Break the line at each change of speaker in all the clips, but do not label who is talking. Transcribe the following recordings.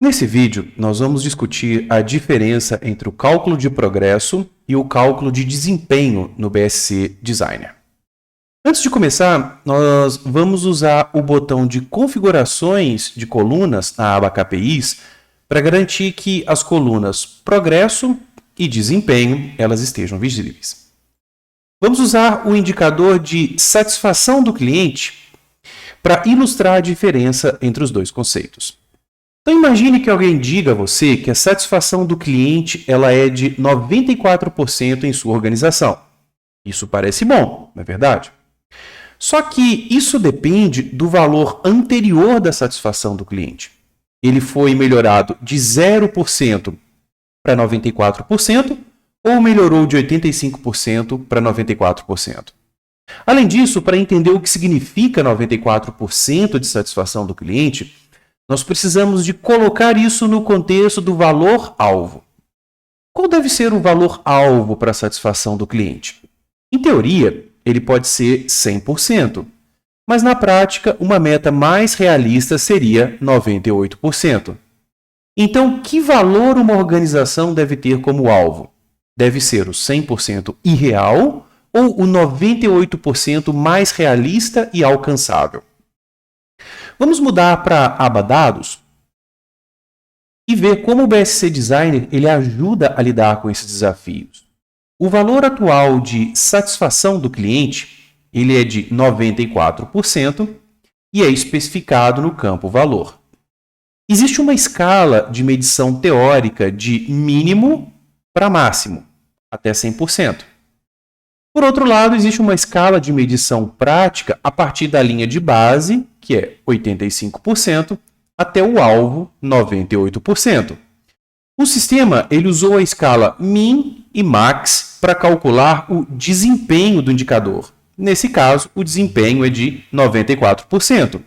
Nesse vídeo, nós vamos discutir a diferença entre o cálculo de progresso e o cálculo de desempenho no BSC Designer. Antes de começar, nós vamos usar o botão de configurações de colunas na aba KPIs para garantir que as colunas progresso e desempenho elas estejam visíveis. Vamos usar o indicador de satisfação do cliente para ilustrar a diferença entre os dois conceitos. Então imagine que alguém diga a você que a satisfação do cliente ela é de 94% em sua organização. Isso parece bom, não é verdade? Só que isso depende do valor anterior da satisfação do cliente. Ele foi melhorado de 0% para 94% ou melhorou de 85% para 94%. Além disso, para entender o que significa 94% de satisfação do cliente, nós precisamos de colocar isso no contexto do valor-alvo. Qual deve ser o valor-alvo para a satisfação do cliente? Em teoria, ele pode ser 100%, mas na prática, uma meta mais realista seria 98%. Então, que valor uma organização deve ter como alvo? Deve ser o 100% irreal ou o 98% mais realista e alcançável? Vamos mudar para a aba Dados e ver como o BSC Designer ele ajuda a lidar com esses desafios. O valor atual de satisfação do cliente ele é de 94% e é especificado no campo valor. Existe uma escala de medição teórica de mínimo para máximo, até 100%. Por outro lado, existe uma escala de medição prática a partir da linha de base, que é 85%, até o alvo, 98%. O sistema ele usou a escala Min e Max para calcular o desempenho do indicador. Nesse caso, o desempenho é de 94%.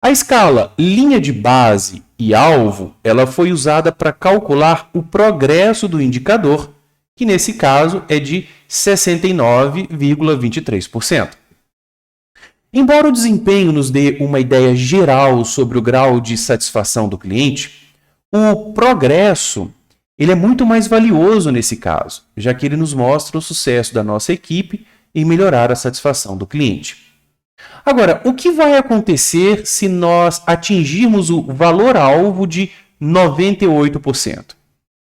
A escala linha de base e alvo ela foi usada para calcular o progresso do indicador, que nesse caso é de 69,23%. Embora o desempenho nos dê uma ideia geral sobre o grau de satisfação do cliente, o progresso ele é muito mais valioso nesse caso, já que ele nos mostra o sucesso da nossa equipe em melhorar a satisfação do cliente. Agora, o que vai acontecer se nós atingirmos o valor-alvo de 98%?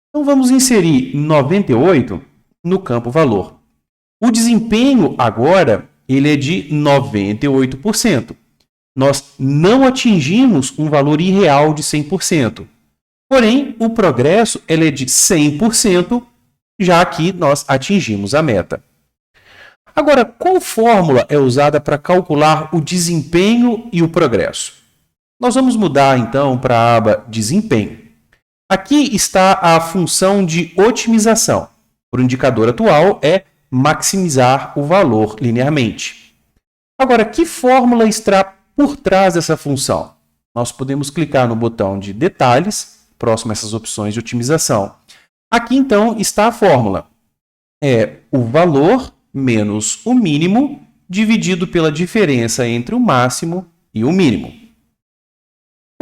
Então, vamos inserir 98 no campo valor. O desempenho agora ele é de 98%. Nós não atingimos um valor irreal de 100%. Porém, o progresso ele é de 100%, já que nós atingimos a meta. Agora, qual fórmula é usada para calcular o desempenho e o progresso? Nós vamos mudar, então, para a aba Desempenho. Aqui está a função de otimização. O indicador atual é maximizar o valor linearmente. Agora, que fórmula está por trás dessa função? Nós podemos clicar no botão de Detalhes, próximo a essas opções de otimização. Aqui, então, está a fórmula. É o valor menos o mínimo dividido pela diferença entre o máximo e o mínimo.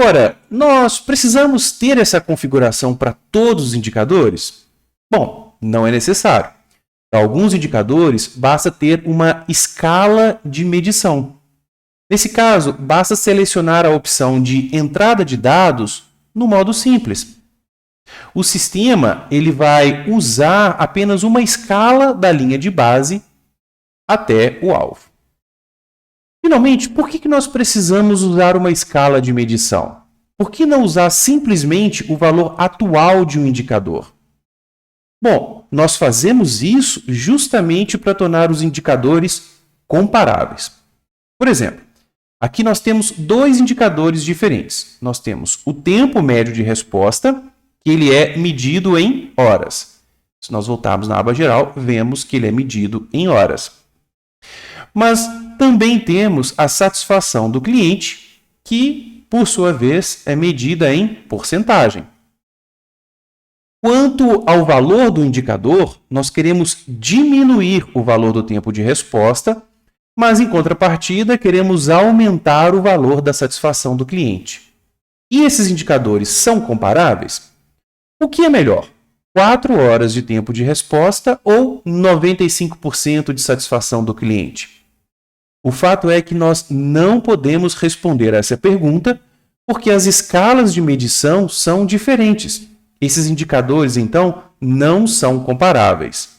Ora, nós precisamos ter essa configuração para todos os indicadores? Bom, não é necessário. Para alguns indicadores, basta ter uma escala de medição. Nesse caso, basta selecionar a opção de entrada de dados no modo simples. O sistema ele vai usar apenas uma escala da linha de base até o alvo. Finalmente, por que nós precisamos usar uma escala de medição? Por que não usar simplesmente o valor atual de um indicador? Bom, nós fazemos isso justamente para tornar os indicadores comparáveis. Por exemplo, aqui nós temos dois indicadores diferentes. Nós temos o tempo médio de resposta, que ele é medido em horas. Se nós voltarmos na aba geral, vemos que ele é medido em horas. Mas também temos a satisfação do cliente, que, por sua vez, é medida em porcentagem. Quanto ao valor do indicador, nós queremos diminuir o valor do tempo de resposta, mas, em contrapartida, queremos aumentar o valor da satisfação do cliente. E esses indicadores são comparáveis? O que é melhor? 4 horas de tempo de resposta ou 95% de satisfação do cliente? O fato é que nós não podemos responder a essa pergunta porque as escalas de medição são diferentes. Esses indicadores, então, não são comparáveis.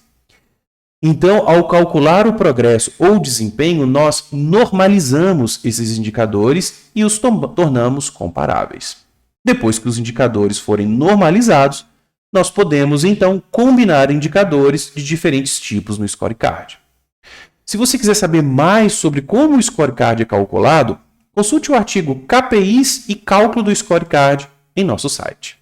Então, ao calcular o progresso ou desempenho, nós normalizamos esses indicadores e os tornamos comparáveis. Depois que os indicadores forem normalizados, nós podemos, então, combinar indicadores de diferentes tipos no scorecard. Se você quiser saber mais sobre como o scorecard é calculado, consulte o artigo KPIs e cálculo do scorecard em nosso site.